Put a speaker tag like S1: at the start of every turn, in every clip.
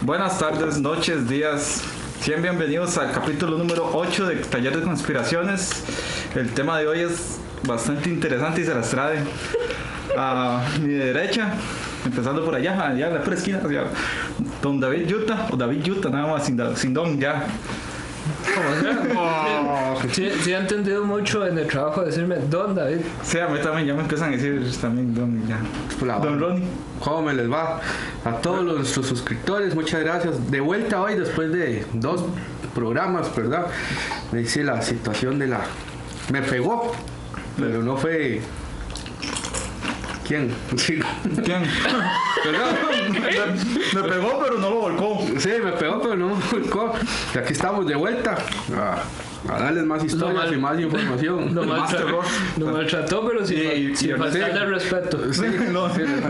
S1: Buenas tardes, noches, días. Sean bienvenidos al capítulo número 8 de Taller de Conspiraciones. El tema de hoy es bastante interesante y se las trae a mi derecha, empezando por allá en la pura esquina, hacia don David Yuta, o David Yuta, nada más, sin don, ya.
S2: Sí, he entendido mucho en el trabajo de decirme Don David.
S1: Sí, a mí también ya me empiezan a decir también don, ya. Don Ronnie.
S3: ¿Cómo me les va? A todos nuestros suscriptores, muchas gracias. De vuelta hoy después de 2 programas, ¿verdad? Me dice la situación de la... Me pegó, pero no fue... ¿Quién?
S1: ¿Quién? Me pegó, pero no lo volcó.
S3: Sí, me pegó, pero no me volcó. Y aquí estamos de vuelta a darles más historias y más información.
S2: Lo maltrató, pero sin faltarle el respeto.
S3: Sí,
S1: lo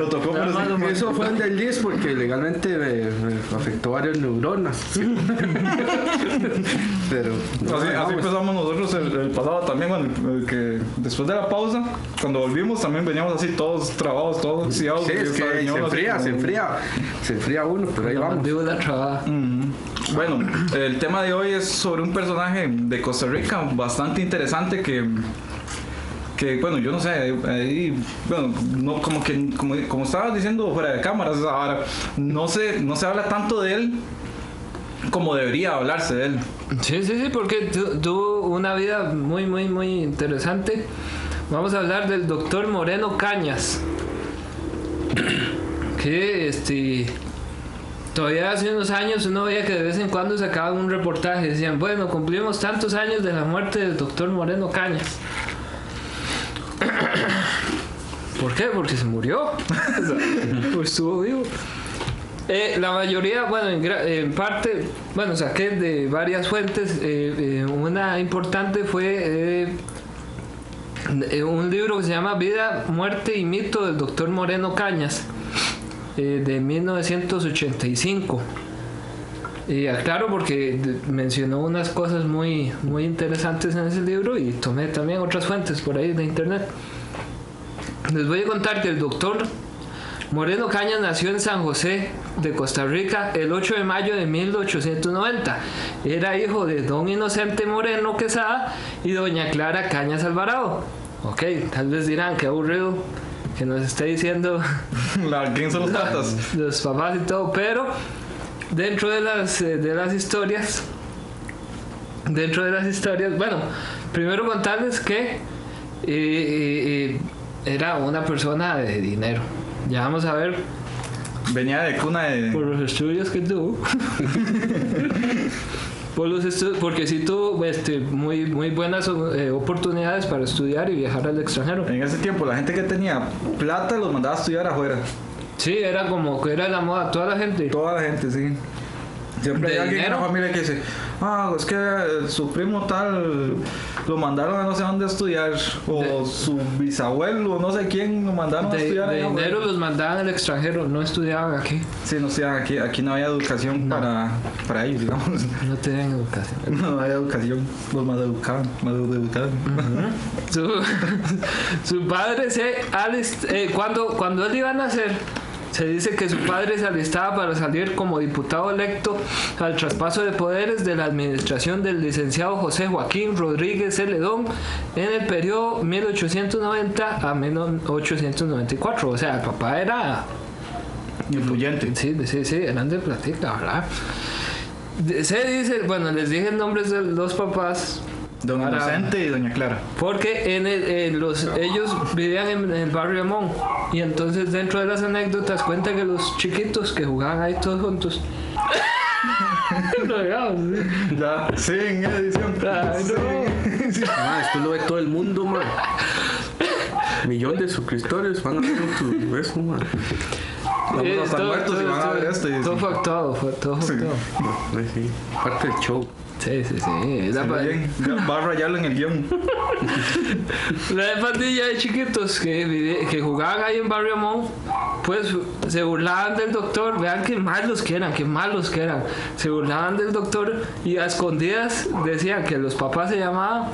S1: tocó, pero
S3: eso fue un desliz porque legalmente me afectó varias neuronas. Pero
S1: así empezamos nosotros el pasado también, bueno, que después de la pausa, cuando volvimos también veníamos así todos trabados, todos oxidados.
S3: Sí, es que se enfría uno, pero ahí vamos.
S1: Bueno, el tema de hoy es sobre un personaje de Costa Rica bastante interesante que bueno, yo no sé, ahí, bueno, no, como estabas diciendo fuera de cámaras, ahora no se habla tanto de él como debería hablarse de él.
S2: Sí, porque tuvo una vida muy interesante. Vamos a hablar del doctor Moreno Cañas, que todavía hace unos años uno veía que de vez en cuando sacaban un reportaje y decían, bueno, cumplimos tantos años de la muerte del doctor Moreno Cañas. ¿Por qué? Porque se murió. Pues estuvo vivo. La mayoría, bueno, en parte, bueno, saqué de varias fuentes. Una importante fue un libro que se llama Vida, Muerte y Mito del doctor Moreno Cañas, de 1985. Y aclaro porque mencionó unas cosas muy interesantes en ese libro y tomé también otras fuentes por ahí de internet. Les voy a contar que el doctor Moreno Cañas nació en San José de Costa Rica el 8 de mayo de 1890. Era hijo de don Inocente Moreno Quesada y doña Clara Cañas Alvarado. Ok, tal vez dirán que aburrido que nos esté diciendo
S1: ¿quién son los tatas?
S2: Los papás y todo, pero dentro de las historias, bueno, primero contarles que era una persona de dinero. Ya vamos a ver.
S1: Venía de cuna de...
S2: Por los estudios que tuvo. Porque sí tuvo muy buenas oportunidades para estudiar y viajar al extranjero.
S1: En ese tiempo la gente que tenía plata los mandaba a estudiar afuera.
S2: Sí, era como que era la moda, toda la gente, sí.
S1: Siempre hay alguien en la familia que dice, es que su primo tal lo mandaron a no sé dónde a estudiar, o su bisabuelo, no sé quién, lo mandaron a estudiar.
S2: De dinero los mandaban al extranjero, no estudiaban aquí.
S1: Sí, no estudiaban aquí no había educación para ellos, digamos.
S2: No tenían educación.
S1: No había educación, los mal educados.
S2: Su padre cuando él iba a nacer, se dice que su padre se alistaba para salir como diputado electo al traspaso de poderes de la administración del licenciado José Joaquín Rodríguez Celedón en el periodo 1890 a 1894. O sea, el papá era
S1: influyente.
S2: Sí, eran de platica, ¿verdad? Se dice, bueno, les dije el nombre de los papás.
S1: Don Inocente y doña Clara.
S2: Porque ellos vivían en el barrio Amón. Y entonces dentro de las anécdotas cuenta que los chiquitos que jugaban ahí todos juntos.
S1: Ya, sí, en edición.
S3: Esto lo ve todo el mundo, man. Millón de suscriptores van a ver eso, man.
S1: Vamos a estar muertos y van a ver esto.
S2: Todo fue actuado,
S3: Sí, parte del show.
S2: Sí.
S1: Va a rayarlo en el guión.
S2: La pandilla de chiquitos que jugaban ahí en Barrio Amón, pues se burlaban del doctor. Vean qué malos que eran. Se burlaban del doctor y a escondidas decían que los papás se llamaban.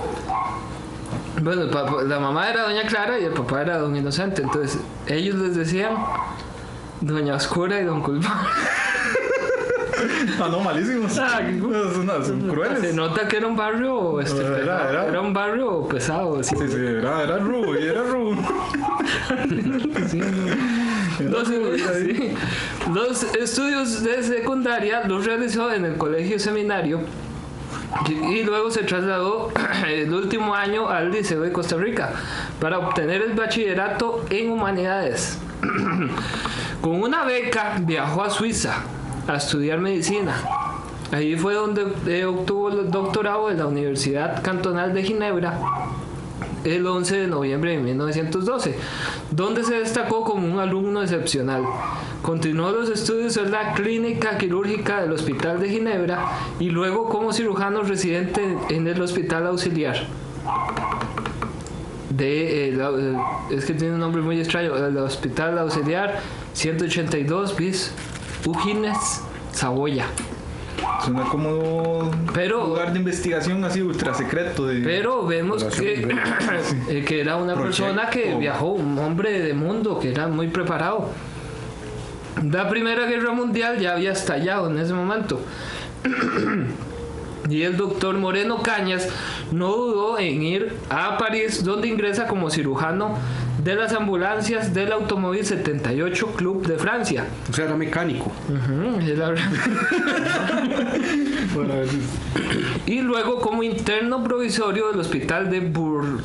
S2: Bueno, la mamá era doña Clara y el papá era don Inocente. Entonces ellos les decían doña Oscura y don Culpable.
S1: Ah, no, malísimos.
S2: Ah,
S1: Son crueles.
S2: Se nota que era un barrio era un barrio pesado. Sí,
S1: Sí, era Ru, y era Ru.
S2: sí. Los estudios de secundaria los realizó en el colegio seminario y luego se trasladó el último año al Liceo de Costa Rica para obtener el bachillerato en humanidades. Con una beca viajó a Suiza a estudiar medicina. Ahí fue donde obtuvo el doctorado de la Universidad Cantonal de Ginebra el 11 de noviembre de 1912, donde se destacó como un alumno excepcional. Continuó los estudios en la clínica quirúrgica del Hospital de Ginebra y luego como cirujano residente en el Hospital Auxiliar. Es que tiene un nombre muy extraño, el Hospital Auxiliar 182 bis Ugines, Saboya.
S1: Suena como
S2: Pero-
S1: lugar de investigación así ultra secreto.
S2: Pero vemos que era una persona que viajó, un hombre de mundo, que era muy preparado. La Primera Guerra Mundial ya había estallado en ese momento. Y el doctor Moreno Cañas no dudó en ir a París, donde ingresa como cirujano de las ambulancias del Automóvil 78 Club de Francia.
S3: O sea, era mecánico.
S2: Y luego como interno provisorio del hospital de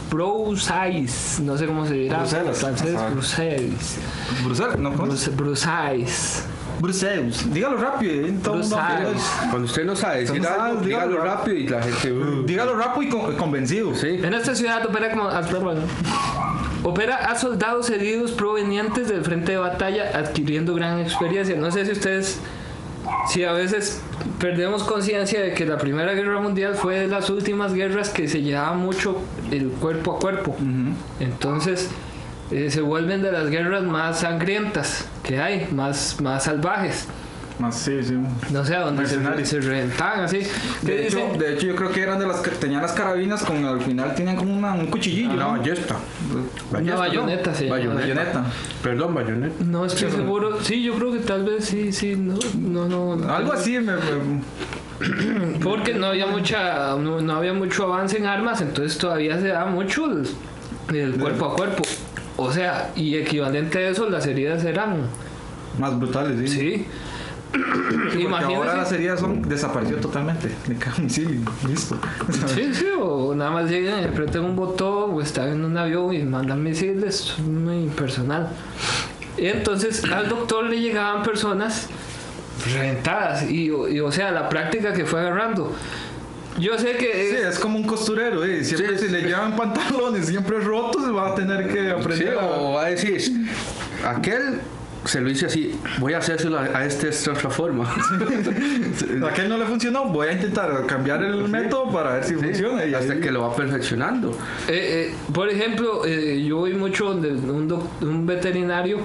S2: Bruxelles, no sé cómo se dirá.
S1: Bruselas.
S2: Francés, Bruxelles.
S1: Bruselas, ¿no? ¿Cómo?
S2: Bruxelles.
S1: Bruselas. Dígalo rápido. Todo el mundo
S2: Bruselas.
S3: Cuando usted no sabe decir
S1: Entonces,
S3: algo,
S1: dígalo
S3: dígalo rápido y la gente...
S1: Dígalo rápido y convencido.
S3: Sí.
S2: En esta ciudad opera a soldados heridos provenientes del frente de batalla, adquiriendo gran experiencia. No sé si ustedes, si a veces perdemos conciencia de que la Primera Guerra Mundial fue de las últimas guerras que se llevaba mucho el cuerpo a cuerpo. Entonces se vuelven de las guerras más sangrientas que hay, más salvajes.
S1: Más, sí.
S2: No sé, donde se reventaban así.
S1: De hecho, yo creo que eran de las que tenían las carabinas, al final tenían como un cuchillillo.
S3: Una
S1: ¿no?
S3: ballesta.
S2: Una bayoneta se llama.
S1: Bayoneta.
S3: Perdón, bayoneta.
S2: No estoy seguro. Sí, yo creo que tal vez sí. No.
S1: Algo así
S2: Porque no había mucho avance en armas, entonces todavía se da mucho el cuerpo a cuerpo. O sea, y equivalente a eso, las heridas eran.
S1: más brutales, sí.
S2: Sí.
S1: Porque ahora las
S2: Imagínense.
S1: heridas desapareció totalmente. De cada misil, listo.
S2: Sí, o nada más llegan y apretan un botón o están en un avión y mandan misiles, muy impersonal. Y entonces al doctor le llegaban personas reventadas y o sea, la práctica que fue agarrando. Yo sé que
S1: Sí, es como un costurero, siempre
S3: Sí,
S1: si le llevan pantalones siempre rotos va a tener que
S3: Sí,
S1: aprender
S3: o va a decir, aquel se lo hice así, voy a hacérselo a este de otra forma.
S1: a aquel no le funcionó, voy a intentar cambiar el método para ver si funciona y
S3: Hasta
S1: ahí-
S3: que lo va perfeccionando.
S2: por ejemplo, yo voy mucho donde un veterinario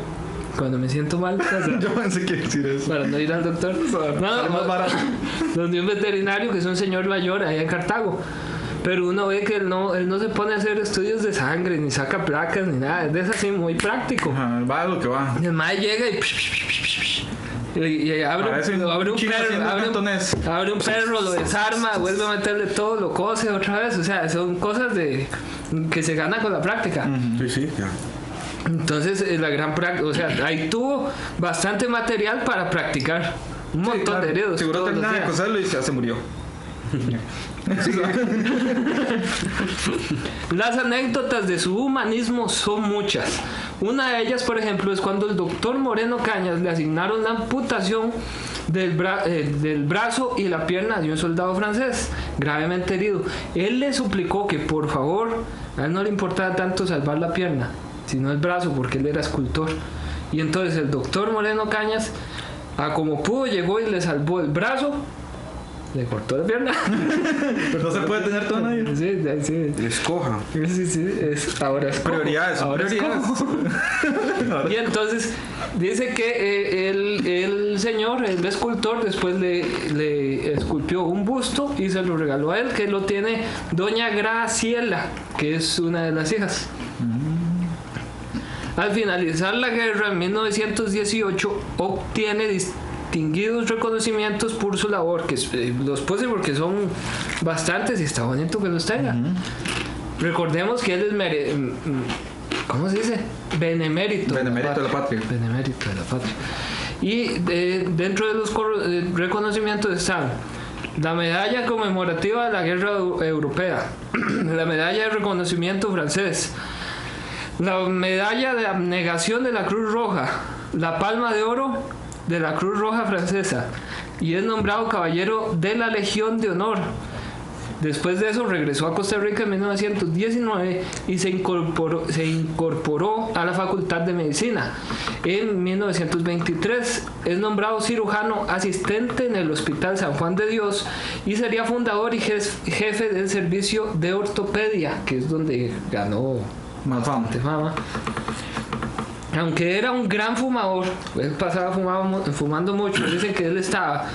S2: cuando me siento mal,
S1: yo pensé que iba a decir eso.
S2: para no ir al doctor.
S1: Sale más barato.
S2: Donde un veterinario que es un señor mayor allá en Cartago. Pero uno ve que él no se pone a hacer estudios de sangre, ni saca placas, ni nada. Es así muy práctico.
S1: Ajá, va a lo que va.
S2: Y el mae llega y abre
S1: Parece
S2: un
S1: chino haciendo cantonés.
S2: abre un perro, lo desarma, vuelve a meterle todo, lo cose otra vez. O sea, son cosas que se ganan con la práctica.
S3: Sí, ya.
S2: Entonces, la gran práctica, o sea, ahí tuvo bastante material para practicar. Un
S1: Sí,
S2: montón
S1: claro.
S2: de heridos.
S1: Seguro
S2: todos los
S1: terminaba de
S2: días.
S1: coserlo y ya se murió.
S2: Las anécdotas de su humanismo son muchas. Una de ellas, por ejemplo, es cuando el doctor Moreno Cañas le asignaron la amputación del brazo y la pierna de un soldado francés gravemente herido. Él le suplicó que por favor, a él no le importaba tanto salvar la pierna, sino el brazo, porque él era escultor. Y entonces el doctor Moreno Cañas, a como pudo, llegó y le salvó el brazo, le cortó la pierna.
S1: Pues no se puede tener todo nadie.
S2: Sí.
S3: Escoja.
S2: Ahora es
S1: Prioridades, son
S2: ahora
S1: prioridades.
S2: Y entonces dice que el señor, el escultor, después le esculpió un busto y se lo regaló a él, que lo tiene doña Graciela, que es una de las hijas. Al finalizar la guerra en 1918 obtiene distinguidos reconocimientos por su labor, que los puse porque son bastantes y está bonito que los tenga. Recordemos que él es ¿cómo se dice? Benemérito
S1: de la patria.
S2: Benemérito de la patria. Y dentro de los reconocimientos están la medalla conmemorativa de la guerra europea, la medalla de reconocimiento francés, la medalla de abnegación de la Cruz Roja, la palma de oro de la Cruz Roja francesa, y es nombrado caballero de la Legión de Honor. Después de eso regresó a Costa Rica en 1919 y se incorporó a la Facultad de Medicina. En 1923 es nombrado cirujano asistente en el Hospital San Juan de Dios y sería fundador y jefe del servicio de ortopedia, que es donde ganó
S1: más
S2: fama. Aunque era un gran fumador, él pasaba fumando mucho. Dicen que él estaba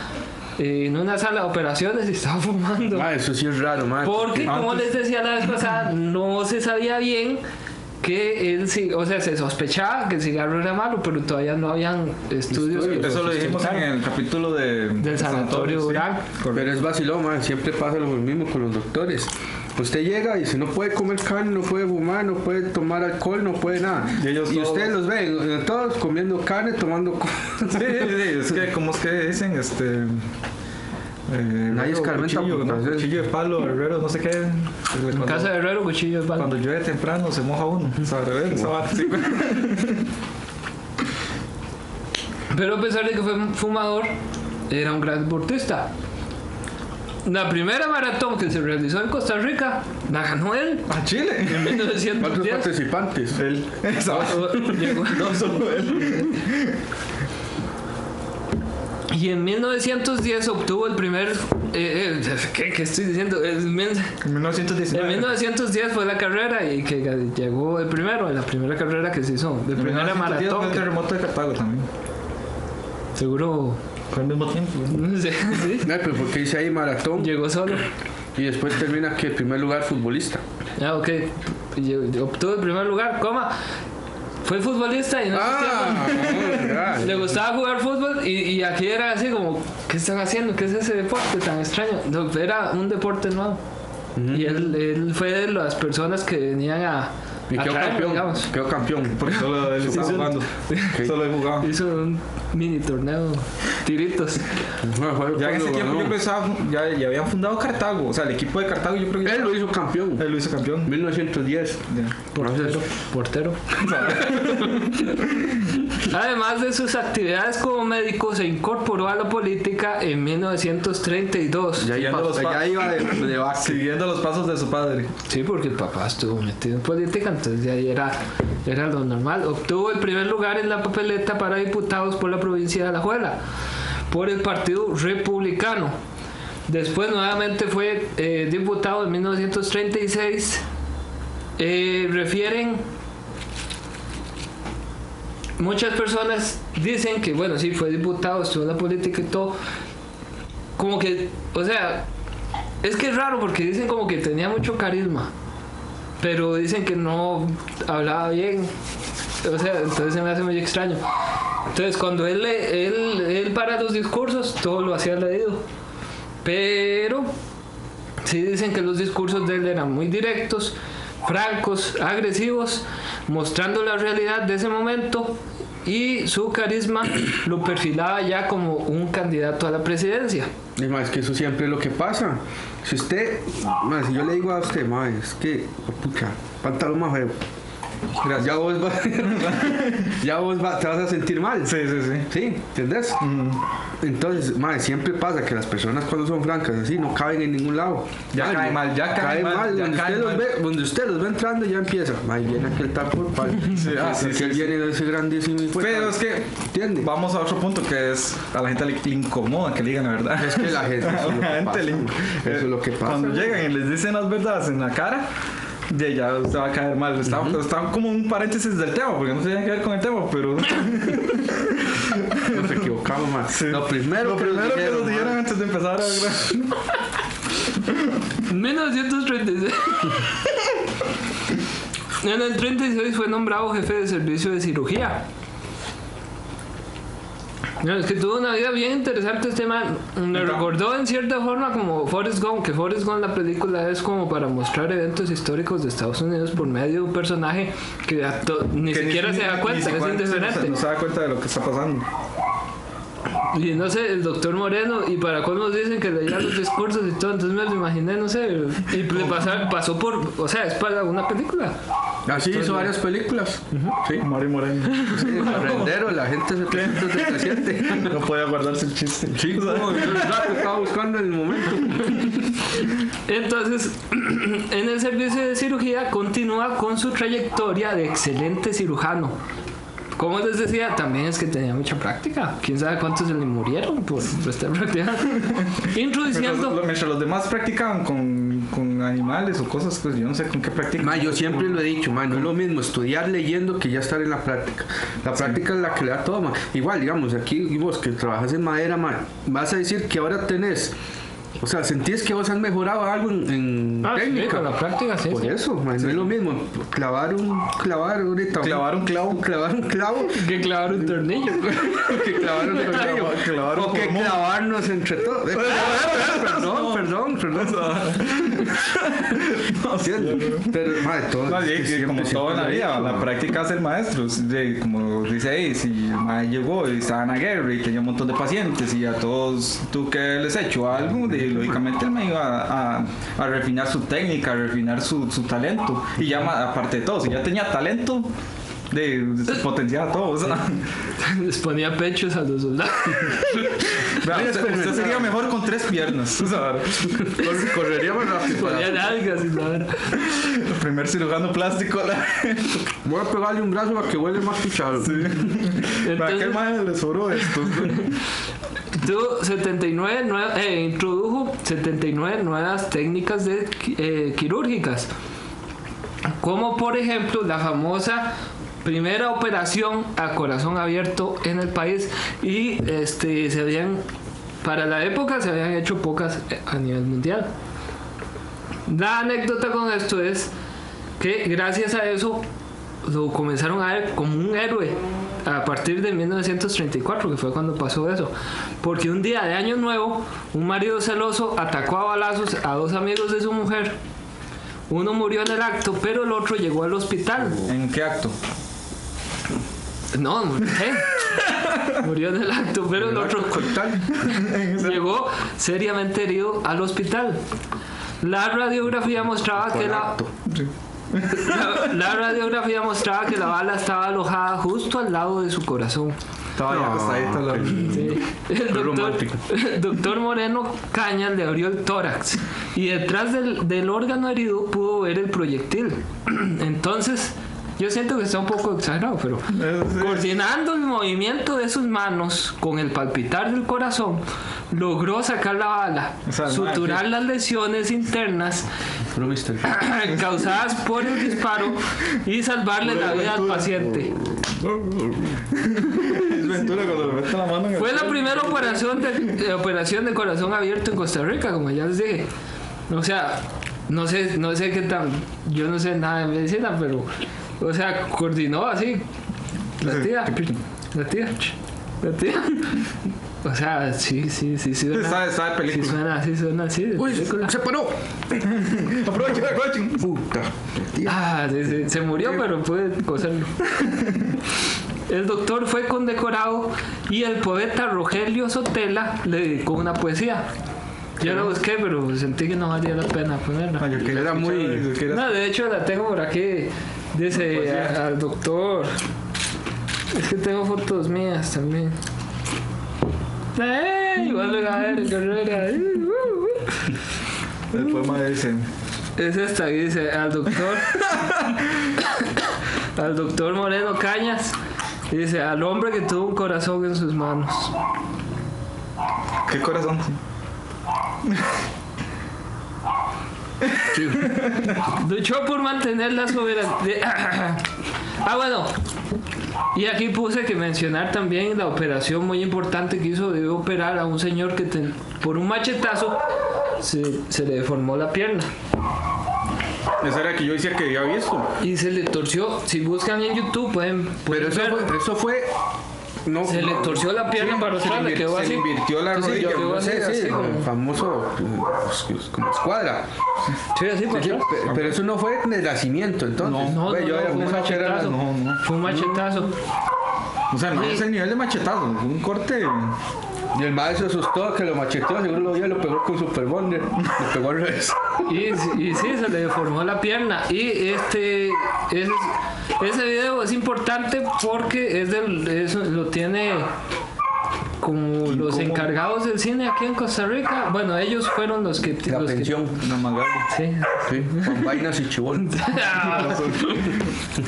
S2: en una sala de operaciones y estaba fumando.
S3: Eso sí es raro,
S2: porque como les decía la vez pasada, no se sabía bien que él, o sea, se sospechaba que el cigarro era malo, pero todavía no habían estudios.
S1: Eso lo dijimos en el capítulo del
S2: sanatorio Durán.
S1: Sí.
S3: Pero es vacilón, siempre pasa lo mismo con los doctores. Usted llega y dice, no puede comer carne, no puede fumar, no puede tomar alcohol, no puede nada. Y ustedes los ven, todos comiendo carne, tomando...
S1: Sí, es que, ¿cómo es que dicen?
S3: Nadie escarmenta
S1: cuchillo de palo, herrero, no sé qué.
S2: En casa de herrero, cuchillo de palo.
S1: Cuando llueve temprano se moja uno. O sea, al revés, sí.
S2: Pero a pesar de que fue fumador, era un gran deportista. La primera maratón que se realizó en Costa Rica la ganó él.
S1: ¿A Chile?
S2: En 1910.
S3: ¿Cuántos participantes?
S1: Él.
S2: No, solo él. Y en 1910 obtuvo el primer... ¿qué estoy diciendo? En 1919. En 1910 fue la carrera y que llegó el primero, la primera carrera que se hizo. De primera maratón.
S1: Fue el terremoto de Cartago también.
S2: Seguro...
S1: Fue al mismo tiempo.
S2: Sí.
S3: Pero ¿por qué dice ahí maratón?
S2: Llegó solo.
S3: Y después termina que en primer lugar futbolista.
S2: Ok. Obtuvo el primer lugar, fue futbolista y en ese tiempo le gustaba jugar fútbol y aquí era así como, ¿qué están haciendo? ¿Qué es ese deporte tan extraño? No, era un deporte nuevo. Y él fue de las personas que venían a
S3: quedó campeón, digamos. Quedó campeón.
S1: Porque solo él estaba jugando. Solo él jugaba.
S2: Hizo un mini torneo, tiritos.
S1: Ya en ese tiempo yo pensaba, ya habían fundado Cartago. O sea, el equipo de Cartago yo creo que...
S3: Él lo hizo campeón.
S1: 1910.
S2: Portero. Además de sus actividades como médico, se incorporó a la política en 1932.
S3: Ya iba de vaca.
S1: Siguiendo los pasos de su padre.
S2: Sí, porque el papá estuvo metido en política, entonces ya era lo normal. Obtuvo el primer lugar en la papeleta para diputados por la provincia de Alajuela, por el Partido Republicano. Después nuevamente fue diputado en 1936. Muchas personas dicen que, bueno, sí, fue diputado, estuvo en la política y todo. Como que, o sea, es que es raro porque dicen como que tenía mucho carisma, pero dicen que no hablaba bien. O sea, entonces se me hace muy extraño. Entonces, cuando él para los discursos, todo lo hacía leído. Pero sí dicen que los discursos de él eran muy directos, francos, agresivos, mostrando la realidad de ese momento, y su carisma lo perfilaba ya como un candidato a la presidencia.
S3: Y más que eso siempre es lo que pasa. Si usted, si yo le digo a usted, es que, pucha, pantalón más feo, ya vos te vas a sentir mal.
S1: Sí.
S3: ¿Sí? ¿Entendés? Entonces, siempre pasa que las personas cuando son francas así no caben en ningún lado.
S1: Ya cae mal.
S3: Donde usted los ve entrando ya empieza. Viene aquel tapo pal. Él viene de ese grandísimo.
S1: Pero es que,
S3: ¿entiende?
S1: Vamos a otro punto que es, a la gente le incomoda que le digan la verdad.
S3: Es que la gente, eso es lo que pasa.
S1: Cuando llegan y les dicen las verdades en la cara, ya usted va a caer mal. Está como un paréntesis del tema, porque no tiene que ver con el tema, pero
S3: nos equivocamos más.
S1: Sí.
S3: Lo primero que nos
S1: dijeron antes de empezar a grabar.
S2: 1936. En el 36 fue nombrado jefe de servicio de cirugía. No, es que tuvo una vida bien interesante este man. Me recordó en cierta forma como Forrest Gump, que Forrest Gump, la película, es como para mostrar eventos históricos de Estados Unidos por medio de un personaje que ni siquiera se da cuenta, es indiferente.
S1: No se da cuenta de lo que está pasando.
S2: Y no sé, el doctor Moreno, y para cómo nos dicen que leía los discursos y todo, entonces me lo imaginé, no sé, y le pasó por, o sea, es para una película.
S3: Así hizo varias películas. Sí.
S1: Mari Moreno.
S3: Sí, Arrendero, la gente se siente.
S1: No podía guardarse el chiste.
S3: Sí, como yo estaba buscando en el momento.
S2: Entonces, en el servicio de cirugía continúa con su trayectoria de excelente cirujano. Como les decía, también es que tenía mucha práctica. Quién sabe cuántos se le murieron por estar practicando. Introduciendo.
S1: Mientras los demás practicaban con animales o cosas, pues yo no sé con qué practican.
S3: Yo siempre lo he dicho, no es lo mismo estudiar leyendo que ya estar en la práctica. La práctica es la que le da todo, man. Igual, digamos, aquí vos que trabajas en madera, vas a decir que ahora tenés. O sea, ¿sentís que vos has mejorado algo en técnica?
S2: Sí, con la práctica, sí.
S3: Por eso, man, no es lo mismo clavar un clavo.
S2: Que clavar un tornillo.
S3: Que clavar un tornillo. O que clavarnos entre todos. Perdón. Pero, madre, todo.
S1: Como todo en la vida, la práctica es el maestro. Como dice ahí, si el maestro llegó y estaba en la guerra y tenía un montón de pacientes y a todos tú que les hecho algo, lógicamente él me iba a refinar su técnica, a refinar su talento. Y ya aparte de todo, si ya tenía talento, se potenciaba todo. O sea.
S2: Les ponía pechos a los soldados.
S1: Usted sería mejor con 3 piernas. O sea,
S3: correría más rápido.
S2: Ponía nalgas y nada.
S1: El primer cirujano plástico.
S3: Voy a pegarle un brazo para que huele más pichado.
S1: Sí. ¿Para qué más le sobró esto?
S2: Introdujo 79 nuevas técnicas quirúrgicas, como por ejemplo la famosa primera operación a corazón abierto en el país, y para la época se habían hecho pocas a nivel mundial. La anécdota con esto es que gracias a eso lo comenzaron a ver como un héroe a partir de 1934, que fue cuando pasó eso, porque un día de Año Nuevo un marido celoso atacó a balazos a 2 amigos de su mujer. Uno murió en el acto, pero el otro llegó al hospital.
S1: ¿En qué acto?
S2: No, murió en el acto, pero el otro llegó seriamente herido al hospital. La radiografía mostraba que la radiografía mostraba que la bala estaba alojada justo al lado de su corazón.
S1: Estaba ya acostadito.
S2: Sí. El doctor Moreno Cañas le abrió el tórax y detrás del órgano herido pudo ver el proyectil. Entonces, yo siento que está un poco exagerado, pero coordinando el movimiento de sus manos con el palpitar del corazón, logró sacar la bala, suturar las lesiones internas causadas por el disparo y salvarle la vida al paciente. Fue la primera operación de corazón abierto en Costa Rica, como ya les dije. O sea, no sé qué tan, yo no sé nada de medicina, pero o sea, coordinó así la tía. O sea, sí suena.
S1: Sabe película.
S2: Sí suena así.
S3: Uy, se paró.
S1: Aprovechen.
S3: Puta.
S2: Se murió, pero puede coserlo. El doctor fue condecorado y el poeta Rogelio Sotela le dedicó una poesía. Yo la busqué, pero sentí que no valía la pena ponerla.
S3: Era muy.
S2: No, de hecho la tengo por aquí. Dice al doctor. Es que tengo fotos mías también. Igual a ver, carrera.
S1: El poema dice.
S2: Es esta que dice al doctor Moreno Cañas. Dice al hombre que tuvo un corazón en sus manos.
S1: ¿Qué corazón?
S2: Sí. Luchó por mantener la soberanía. Bueno. Y aquí puse que mencionar también la operación muy importante que hizo. Debió operar a un señor que por un machetazo se le deformó la pierna.
S1: Esa era que yo decía que había visto.
S2: Y se le torció. Si buscan en YouTube pueden
S3: pero
S2: ver.
S3: eso fue No,
S2: Se le torció la pierna para atrás, le quedó
S1: se
S2: así.
S1: le invirtió la
S3: Sí,
S1: rodilla.
S3: yo
S2: quedó
S3: no sé,
S2: así,
S3: sí,
S2: como-
S3: el famoso como escuadra.
S2: Sí, así para
S3: Sí,
S2: atrás.
S3: pero eso no fue de nacimiento, entonces.
S2: No,
S3: Güey, yo
S2: fue
S3: había
S2: un
S3: pensado que era
S2: machetazo.
S1: no.
S2: Fue un machetazo.
S1: O sea, no es el nivel de machetazo, fue un corte.
S3: Y el maestro se asustó que lo macheteó, seguro lo vio, lo pegó con Super Bonder, lo pegó al revés.
S2: Y sí, se le deformó la pierna. Y ese video es importante porque lo tiene como los
S1: ¿Cómo?
S2: encargados del cine aquí en Costa Rica. Bueno, ellos fueron los que...
S3: La
S2: los que-
S3: pensión,
S1: Una Magali.
S2: sí.
S3: sí, con vainas y chibol.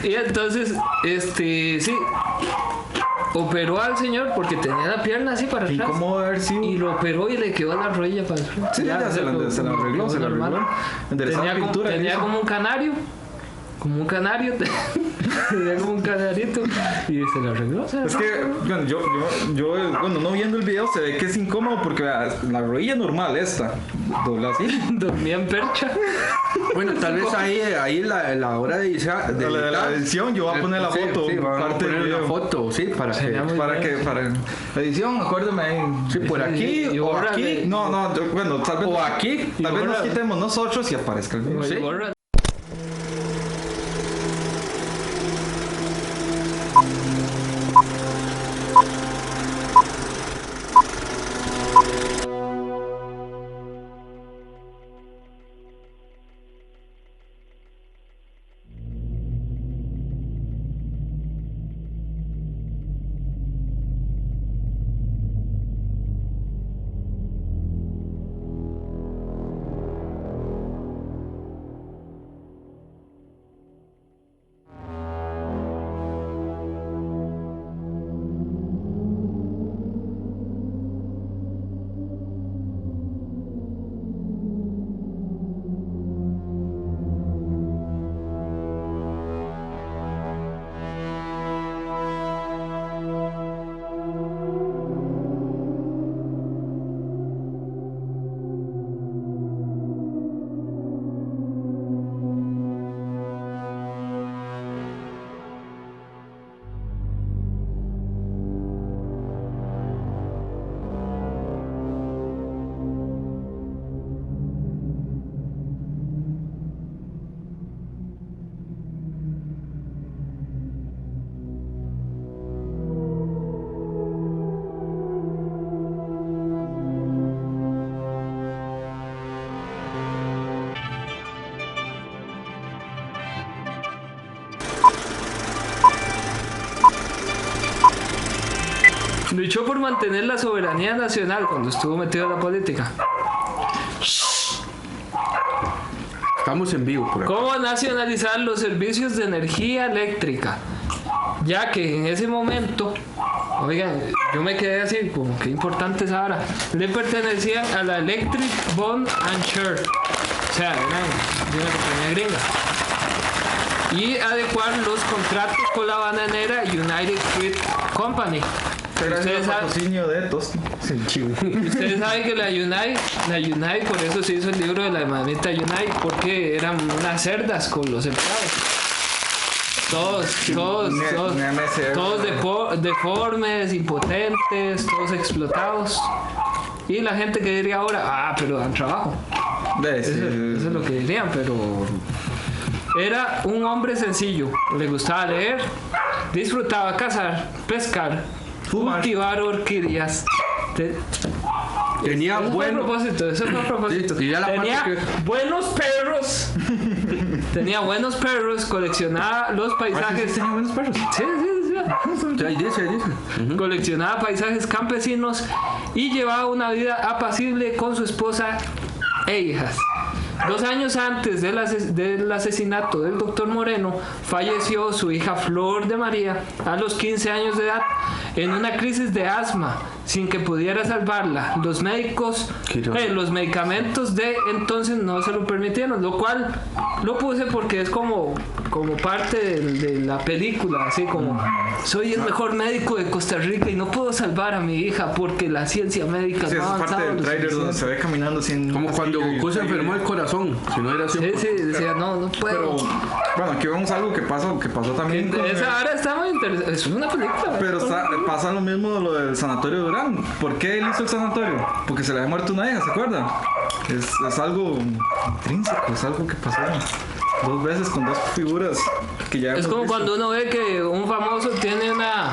S2: Y entonces, sí, operó al señor porque tenía la pierna así para
S1: ¿Y
S2: atrás.
S1: cómo debe haber sido?
S2: Y lo operó y le quedó la rodilla para el frente.
S1: Sí, ya se la arregló, se la arregló. Enderezaba
S2: Tenía,
S1: pintura,
S2: tenía
S1: hizo.
S2: como un canario. Tenía como un canarito. Y se lo arregló.
S1: Es que, bueno, bueno, no viendo el video se ve que es incómodo porque la rodilla normal esta, dobla así.
S2: Dormía en percha.
S3: Bueno, tal vez ahí la hora de
S1: La edición, yo voy a poner la foto,
S3: Sí, vamos a
S1: parte del
S3: poner la
S1: video.
S3: foto, sí, para que...
S2: Sería muy
S1: Para la edición, acuérdame ahí.
S3: Sí, por aquí
S2: Y
S3: o
S2: bórrale.
S3: aquí.
S1: No, bueno, tal vez.
S3: O aquí.
S1: Tal vez nos
S2: bórrale.
S1: quitemos nosotros y aparezca el video.
S3: Sí.
S2: Borra- Luchó por mantener la soberanía nacional cuando estuvo metido en la política.
S3: Estamos en vivo por aquí.
S2: ¿Cómo nacionalizar los servicios de energía eléctrica? Ya que en ese momento, oigan, yo me quedé así, como que importante es ahora, le pertenecían a la Electric Bond and Share, o sea, eran de una compañía gringa. Y adecuar los contratos con la bananera United Fruit Company.
S1: Gracias
S2: Ustedes
S1: al
S2: saben-
S1: patrocinio de Tos.
S2: Ustedes saben que la Unite, por eso se hizo el libro de la mamita Unite, porque eran unas cerdas con los empleados. Todos deformes, impotentes, todos explotados. Y la gente que diría ahora, pero dan trabajo. Eso es lo que dirían, pero era un hombre sencillo, le gustaba leer, disfrutaba cazar, pescar,
S1: Fumar.
S2: cultivar orquídeas.
S3: Tenía
S2: Eso fue a
S3: buen...
S2: propósito, eso fue a propósito.
S3: Sí, y ya la
S2: Tenía
S3: parte
S2: buenos perros. Tenía buenos perros, coleccionaba los paisajes.
S1: Tenía buenos perros.
S2: Sí.
S3: Ahí dice. Ujú.
S2: Coleccionaba paisajes campesinos y llevaba una vida apacible con su esposa e hijas. 2 años antes del asesinato del doctor Moreno, falleció su hija Flor de María a los 15 años de edad en una crisis de asma, sin que pudiera salvarla. Los medicamentos de entonces no se lo permitieron, lo cual lo puse porque es como como parte de la película, así como soy el mejor médico de Costa Rica y no puedo salvar a mi hija porque la ciencia médica
S1: Sí,
S2: no ha
S1: esa es parte
S2: avanzado
S1: del
S2: lo
S1: trailer donde se
S2: suficiente.
S1: ve caminando sin...
S3: Como cuando Goku se enfermó el corazón. Si no era así.
S2: Sí, decía, no puedo.
S1: Pero, bueno, aquí vemos algo que pasó también con...
S2: Esa ahora está muy interesante. Es una película.
S1: Pero pasa lo mismo de lo del sanatorio de Durán. ¿Por qué él hizo el sanatorio? Porque se le había muerto una hija, ¿se acuerdan? Es algo intrínseco, es algo que pasó 2 veces con 2 figuras que ya
S2: Es
S1: hemos
S2: como
S1: visto.
S2: cuando uno ve que un famoso tiene una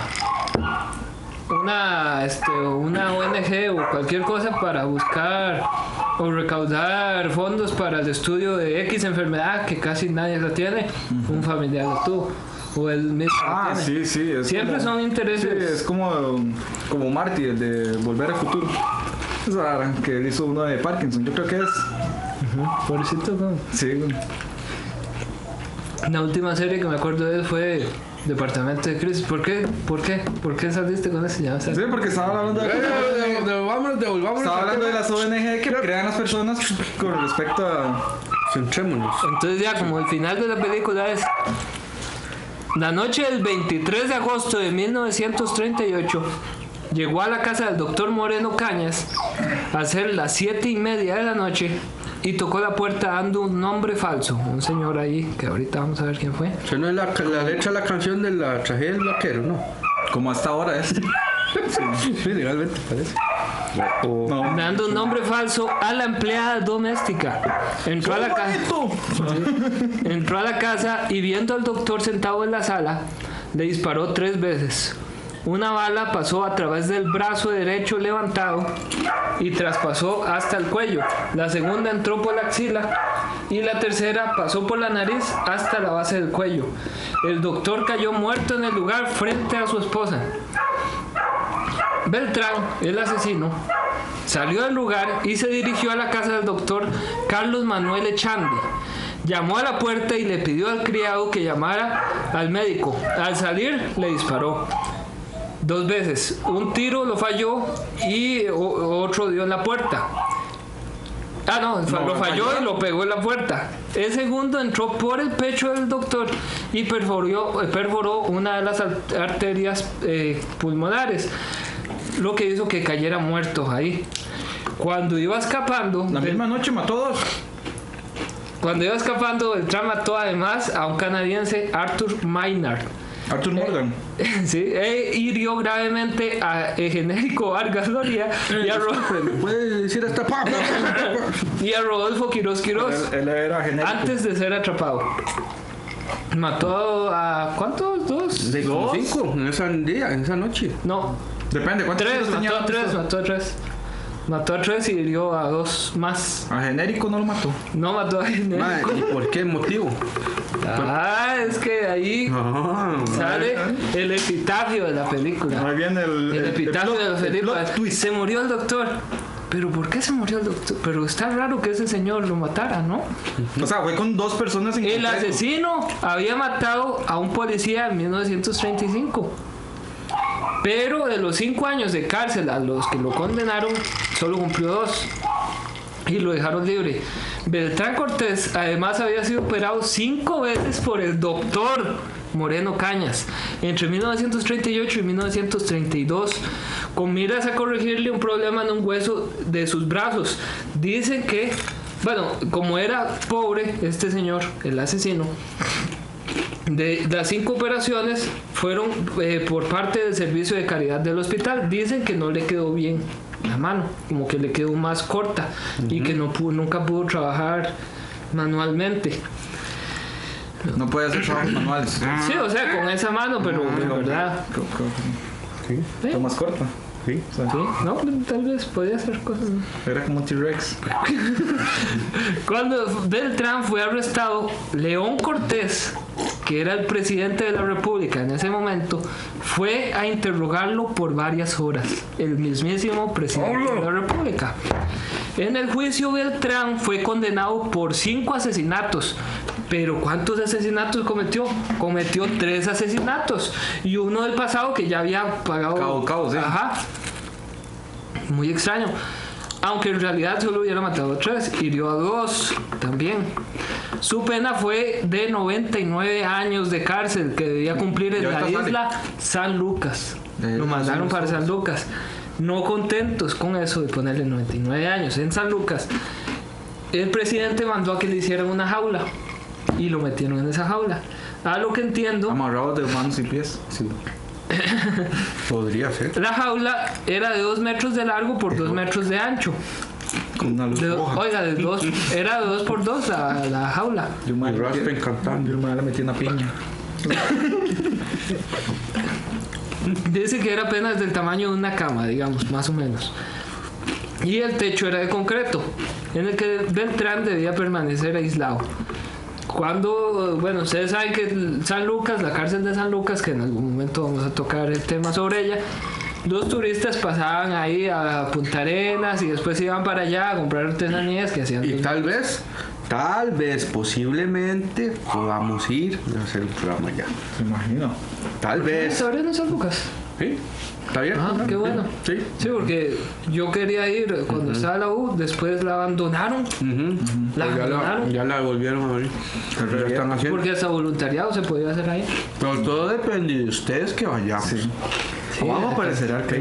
S2: ONG o cualquier cosa para buscar o recaudar fondos para el estudio de X enfermedad que casi nadie la tiene, un familiar lo tuvo o él mismo lo tiene.
S1: Sí, es
S2: Siempre
S1: como-
S2: son intereses.
S1: Sí, es como Marty, el de Volver al Futuro. Es rara, que él hizo uno de Parkinson, yo creo que es.
S2: Pobrecito, ¿no?
S1: Sí, güey.
S2: La última serie que me acuerdo de él fue Departamento de Crisis. ¿Por qué? ¿Por qué saliste con ese? Ya, o sea,
S1: Sí, porque estaba hablando
S3: Devolvámonos.
S1: estaba hablando de las ONG que crean las personas con respecto a...
S3: Centrémonos.
S2: entonces ya como el final de la película es la noche del 23 de agosto de 1938 llegó a la casa del doctor Moreno Cañas a ser las 7:30 de la noche y tocó la puerta dando un nombre falso, un señor ahí que ahorita vamos a ver quién fue.
S3: Eso no es la letra de la canción de la tragedia del vaquero, ¿no?
S1: Como hasta ahora es.
S3: Sí, legalmente parece.
S1: No.
S2: Dando un nombre falso a la empleada doméstica. Entró a la casa y viendo al doctor sentado en la sala, le disparó 3 veces. Una bala pasó a través del brazo derecho levantado y traspasó hasta el cuello. La segunda entró por la axila y la tercera pasó por la nariz hasta la base del cuello. El doctor cayó muerto en el lugar frente a su esposa. Beltrán, el asesino, salió del lugar y se dirigió a la casa del doctor Carlos Manuel Echandi. Llamó a la puerta y le pidió al criado que llamara al médico. Al salir, le disparó 2 veces. Un tiro lo falló y otro dio en la puerta. Lo falló y lo pegó en la puerta. El segundo entró por el pecho del doctor y perforó una de las arterias pulmonares, lo que hizo que cayera muerto ahí. Cuando iba escapando,
S1: La misma noche mató 2.
S2: Beltrán mató además a un canadiense, Arthur Maynard.
S1: Arthur Morgan.
S2: Sí, hirió gravemente a Genérico Vargas Loria
S3: ¿Puedes decir hasta
S2: y a Rodolfo Quirós Quirós
S1: Él era genérico.
S2: antes de ser atrapado. Mató a ¿cuántos? ¿2?
S3: De 5 en esa noche.
S2: No,
S1: Depende, ¿cuántos
S2: 3,
S1: tiros tenía?
S2: mató a 3 y hirió a 2 más.
S1: A genérico no lo mató.
S2: No mató a Genérico.
S3: Madre, ¿y por qué motivo?
S2: Es que ahí sale el epitafio de la película.
S1: Muy bien
S2: El epitafio de la película.
S1: plot twist.
S2: Se murió el doctor. ¿Pero por qué se murió el doctor? Pero está raro que ese señor lo matara, ¿no?
S1: O sea, fue con 2 personas en
S2: El
S1: concreto.
S2: asesino había matado a un policía en 1935. Pero de los 5 años de cárcel a los que lo condenaron, solo cumplió 2 y lo dejaron libre. Beltrán Cortés además había sido operado 5 veces por el doctor Moreno Cañas entre 1938 y 1932 con miras a corregirle un problema en un hueso de sus brazos. Dicen que, como era pobre este señor, el asesino, de las 5 operaciones fueron por parte del servicio de caridad del hospital. Dicen que no le quedó bien la mano, como que le quedó más corta y que nunca pudo trabajar manualmente.
S1: No puede hacer trabajos manuales.
S2: Sí, o sea, con esa mano, pero en verdad.
S1: Está más corta.
S3: Sí.
S1: O sea,
S2: Sí, no, tal vez podía hacer cosas. ¿No?
S1: era como un T-Rex.
S2: Cuando Beltrán fue arrestado, León Cortés, que era el presidente de la República en ese momento, fue a interrogarlo por varias horas. El mismísimo presidente de la República. En el juicio, Beltrán fue condenado por 5 asesinatos. Pero ¿cuántos asesinatos cometió? Cometió 3 asesinatos. Y uno del pasado que ya había pagado.
S1: Cabo, sí.
S2: Ajá. Muy extraño. Aunque en realidad solo hubiera matado 3, hirió a 2 también. Su pena fue de 99 años de cárcel que debía cumplir en la isla San Lucas. Lo mandaron para San Lucas. No contentos con eso de ponerle 99 años en San Lucas, el presidente mandó a que le hicieran una jaula y lo metieron en esa jaula. A lo que entiendo,
S1: amarrado de manos y pies. Sí.
S3: Podría ser.
S2: La jaula era de 2 metros de largo por 2 metros de ancho.
S1: Con una luz roja.
S2: Oiga, era de 2 por 2 la jaula.
S1: Yo me
S3: Raspen cantando.
S1: le metí una piña.
S2: Dice que era apenas del tamaño de una cama, digamos, más o menos. Y el techo era de concreto, en el que Beltrán debía permanecer aislado. Cuando, bueno, ustedes saben que San Lucas, la cárcel de San Lucas, que en algún momento vamos a tocar el tema sobre ella, los turistas pasaban ahí a Punta Arenas y después iban para allá a comprar artesanías que hacían.
S3: Y tal vez, posiblemente podamos ir a hacer un programa allá.
S1: Se imagina.
S3: Tal vez.
S2: ¿Se abrieron San Lucas?
S3: ¿Sí? ¿Está bien?
S2: Ah, qué bueno.
S3: Sí.
S2: Sí, porque yo quería ir cuando estaba en la U, después la abandonaron. La
S3: Pues
S2: abandonaron.
S3: ya la volvieron a abrir. Ya están haciendo.
S2: Porque hasta voluntariado se podía hacer ahí.
S3: Pero todo depende de ustedes que vayamos.
S1: Sí.
S2: Sí,
S1: Vamos a aparecer arcade.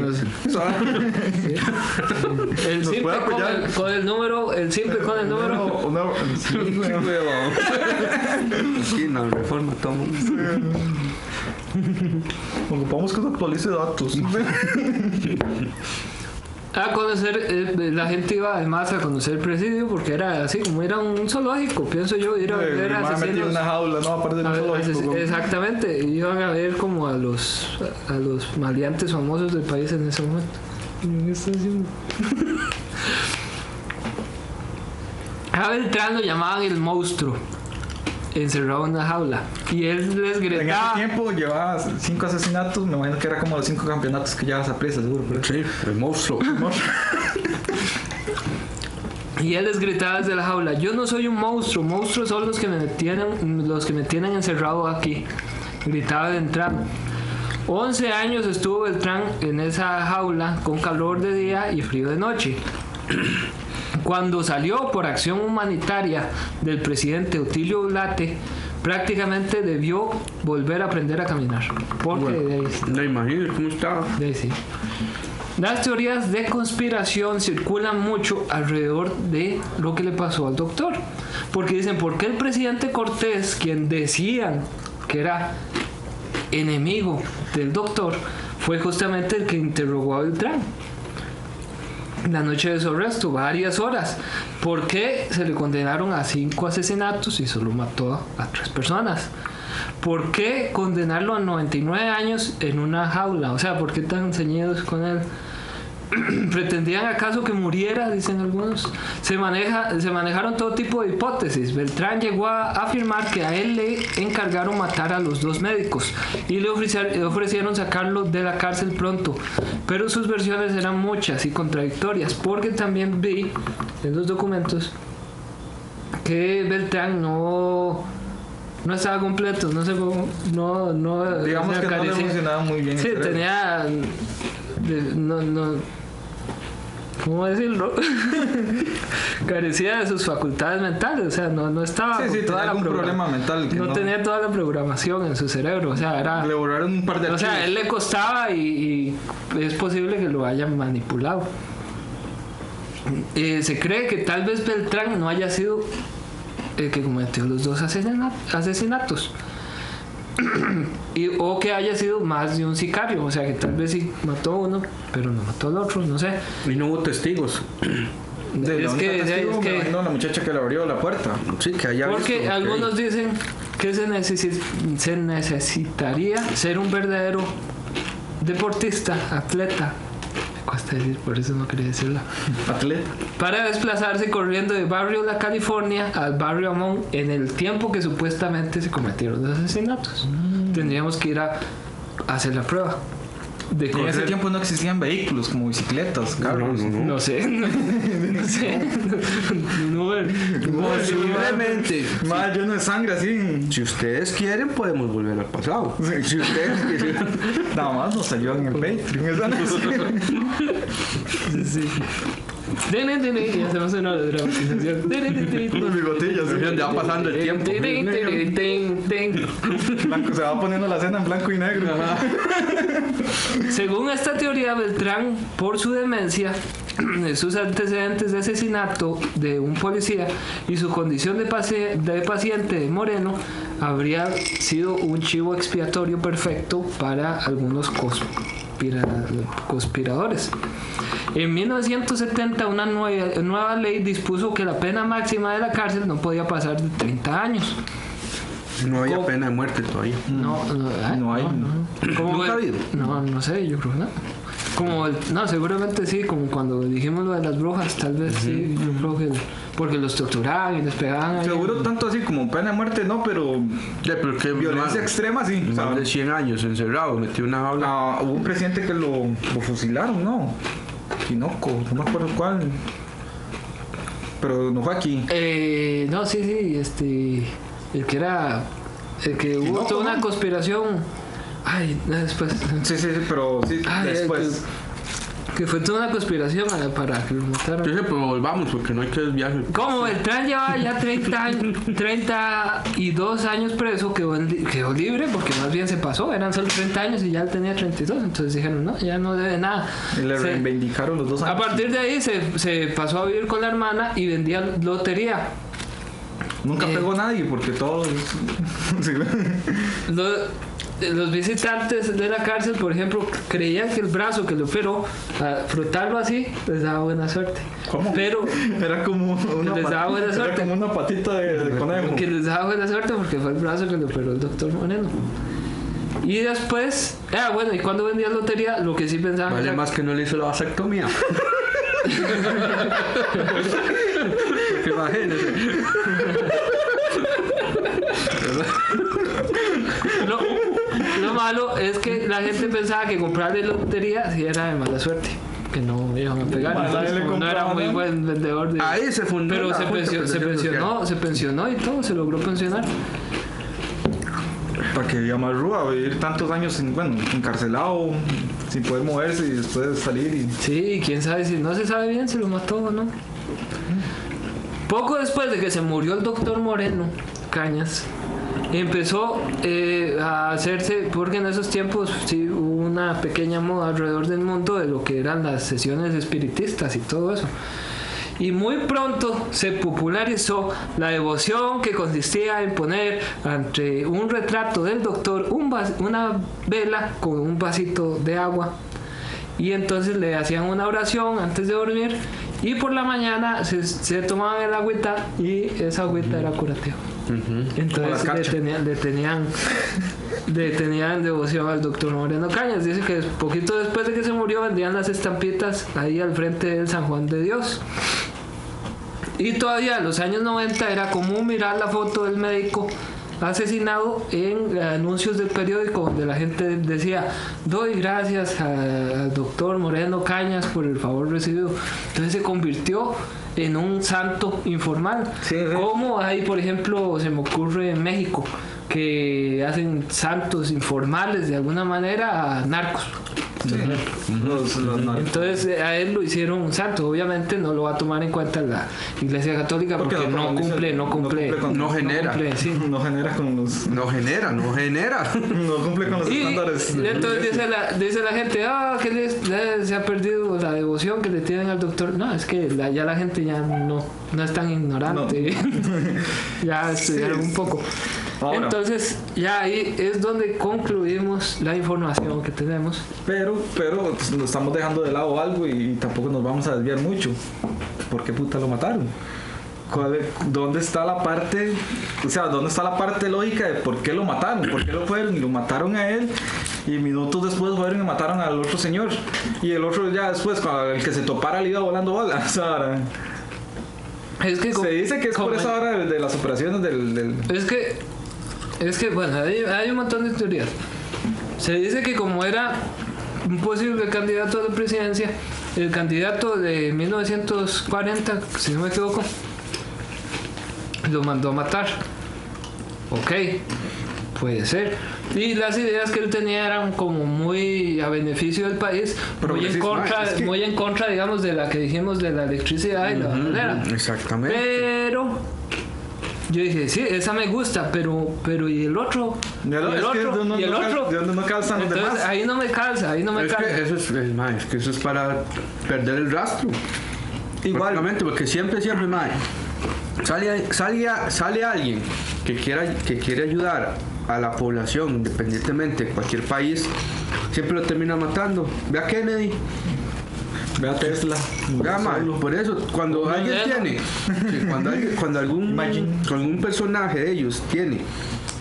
S2: El simple
S1: puede apoyar.
S2: con el número, el simple con el número.
S3: Sí, la reforma tomo.
S1: Ocupamos que se actualice datos.
S2: A conocer, la gente iba además a conocer el presidio porque era así como era un zoológico, pienso yo, ir a ver
S1: Me metí en
S2: asesinos.
S1: una jaula, no, aparte de un zoológico.
S2: Exactamente, iban a ver como a los maleantes famosos del país en ese momento. ¿Qué está haciendo? A Beltrán lo llamaban el monstruo, encerrado en una jaula, y él les
S1: En ese
S2: gritaba.
S1: tiempo llevaba 5 asesinatos, me imagino que era como los 5 campeonatos que llevas a presa, seguro. Pero...
S3: Sí, el monstruo.
S2: Y él les gritaba desde la jaula: yo no soy un monstruo, monstruos son los que me tienen encerrado aquí. Gritaba Beltrán. 11 años estuvo Beltrán en esa jaula con calor de día y frío de noche. Cuando salió por acción humanitaria del presidente Otilio Ulate, prácticamente debió volver a aprender a caminar. Porque
S3: Bueno,
S2: de ahí,
S3: no imagino cómo está.
S2: de ahí sí. Las teorías de conspiración circulan mucho alrededor de lo que le pasó al doctor. Porque dicen, ¿por qué el presidente Cortés, quien decían que era enemigo del doctor, fue justamente el que interrogó a Beltrán la noche de su arresto, varias horas? ¿Por qué se le condenaron a 5 asesinatos y solo mató a 3 personas? ¿Por qué condenarlo a 99 años en una jaula? O sea, ¿por qué tan ceñidos con él? ¿Pretendían acaso que muriera? Dicen algunos. Se manejaron todo tipo de hipótesis. Beltrán llegó a afirmar que a él le encargaron matar a los 2 médicos y le ofrecieron sacarlo de la cárcel pronto, pero sus versiones eran muchas y contradictorias, porque también vi en los documentos que Beltrán no estaba completo, no sé cómo, no
S1: Digamos que no le funcionaba muy bien.
S2: Sí, tenía ¿cómo decirlo? Carecía de sus facultades mentales, o sea, no estaba
S1: Sí,
S2: con
S1: tenía algún problema mental. Que
S2: no tenía toda la programación en su cerebro, o sea, era...
S1: Le borraron un par de
S2: O sea, a él le costaba y es posible que lo hayan manipulado. Se cree que tal vez Beltrán no haya sido el que cometió los 2 asesinatos. O que haya sido más de un sicario, o sea que tal vez sí mató a uno pero no mató al otro, no sé.
S3: Y no hubo testigos.
S2: Es que
S1: no, la muchacha que le abrió la puerta.
S3: Sí, que haya
S2: porque
S3: visto,
S2: algunos dicen que se necesitaría ser un verdadero deportista, atleta. Me cuesta decir, por eso no quería decirla.
S1: Atleta.
S2: Para desplazarse corriendo de barrio La California al barrio Amón en el tiempo que supuestamente se cometieron los asesinatos. Tendríamos que ir a hacer la prueba de
S1: En ese
S2: correr.
S1: tiempo no existían vehículos como bicicletas, carros.
S2: No sé, no sé.
S3: Posiblemente.
S1: Más lleno de sangre así.
S3: Si ustedes quieren, podemos volver al pasado. Si ustedes quieren.
S1: Nada más nos ayudan en el Patreon. Esa no es-
S2: Sí. Y hacemos una dramatización.
S1: Los bigotillos.
S3: Ya va pasando el tiempo.
S1: Blanco, se va poniendo la escena en blanco y negro.
S2: Según esta teoría, Beltrán, por su demencia, sus antecedentes de asesinato de un policía y su condición de paciente de Moreno, habría sido un chivo expiatorio perfecto para algunos conspiradores. En 1970 una nueva ley dispuso que la pena máxima de la cárcel no podía pasar de 30 años.
S3: No había pena de muerte todavía.
S2: No hay.
S3: ¿Nunca ha habido?
S2: No sé, yo creo que no. No, seguramente sí, como cuando dijimos lo de las brujas, tal vez sí, yo creo que porque los torturaban y les pegaban ahí.
S1: Seguro tanto así como pena de muerte no, pero
S3: que
S1: violencia extrema sí.
S3: Más de 100 años encerrado, metió una jaula.
S1: Hubo un presidente que lo fusilaron, ¿no? Tinoco, no me acuerdo cuál. Pero no fue aquí.
S2: No, sí, el que hubo toda una conspiración. Ay, después.
S1: Sí, pero sí, después.
S2: Que fue toda una conspiración para que lo mataran.
S3: Yo sé, pero volvamos porque no hay que desviarse.
S2: Como Beltrán llevaba ya 32 años preso, quedó libre porque más bien se pasó, eran solo 30 años y ya él tenía 32, entonces dijeron, no, ya no debe nada.
S1: Y le reivindicaron los 2 años.
S2: A partir de ahí se pasó a vivir con la hermana y vendía lotería.
S1: Nunca pegó a nadie porque todos...
S2: Los visitantes de la cárcel, por ejemplo, creían que el brazo que le operó, frotarlo así, les daba buena suerte.
S1: ¿Cómo?
S2: Pero
S1: era como una
S2: les daba buena suerte.
S1: Era como una patita de conejo.
S2: Que les daba buena suerte porque fue el brazo que le operó el doctor Moreno. Y después, bueno, y cuando vendía lotería, lo que sí pensaban...
S3: Vale más que no le hizo la vasectomía. Porque imagínese.
S2: Lo malo es que la gente pensaba que comprarle lotería sí era de mala suerte, que no iban a pegar. Entonces, no era muy buen vendedor de...
S3: Ahí se fundó.
S2: Pero se pensionó y todo, se logró pensionar.
S1: Para que viva más rúa, vivir tantos años encarcelado, sin poder moverse y después salir y...
S2: Sí, quién sabe, si no se sabe bien si lo mató o no. Poco después de que se murió el doctor Moreno Cañas, empezó a hacerse, porque en esos tiempos sí hubo una pequeña moda alrededor del mundo de lo que eran las sesiones espiritistas y todo eso. Y muy pronto se popularizó la devoción que consistía en poner ante un retrato del doctor una vela con un vasito de agua. Y entonces le hacían una oración antes de dormir y por la mañana se tomaban el agüita y esa agüita era curativa. Entonces le tenían devoción al doctor Moreno Cañas. Dice que poquito después de que se murió vendían las estampitas ahí al frente del San Juan de Dios. Y todavía en los años 90 era común mirar la foto del médico asesinado en anuncios del periódico donde la gente decía: doy gracias al doctor Moreno Cañas por el favor recibido. Entonces se convirtió en un santo informal.
S1: Sí.
S2: Como hay, por ejemplo, se me ocurre en México, que hacen santos informales de alguna manera a narcos.
S1: Sí.
S2: Entonces a él lo hicieron un santo. Obviamente no lo va a tomar en cuenta la Iglesia Católica porque no cumple, no
S1: cumple con los estándares.
S2: Y entonces dice la gente: que se ha perdido la devoción que le tienen al doctor. No, es que ya la gente ya no es tan ignorante. Ya estudiaron un poco. Ahora, entonces ya ahí es donde concluimos la información que tenemos.
S1: Pero nos estamos dejando de lado algo y tampoco nos vamos a desviar mucho. ¿Por qué puta lo mataron? ¿Dónde está la parte, dónde está la parte lógica de por qué lo mataron? ¿Por qué lo fueron y lo mataron a él? Y minutos después fueron y mataron al otro señor. Y el otro ya después, cuando el que se topara le iba volando bola. Se dice que es por esa hora de las operaciones del...
S2: Es que bueno, hay un montón de teorías. Se dice que como era un posible candidato a la presidencia, el candidato de 1940, si no me equivoco, lo mandó a matar. Ok, puede ser. Y las ideas que él tenía eran como muy a beneficio del país, muy en contra, digamos, de la que dijimos de la electricidad y la bandera.
S3: Exactamente.
S2: Pero yo dije, sí, esa me gusta, pero ¿y el otro? ¿Y el otro? ¿Y el otro?
S1: ¿De dónde no calzan los demás?
S2: Entonces ahí no me calza.
S3: Es que eso es para perder el rastro. Igualmente, porque siempre, mae, sale alguien que quiere ayudar a la población, independientemente de cualquier país, siempre lo termina matando. Ve a Kennedy,
S1: ve a Tesla.
S3: Por eso, cuando alguien tiene, cuando algún personaje de ellos tiene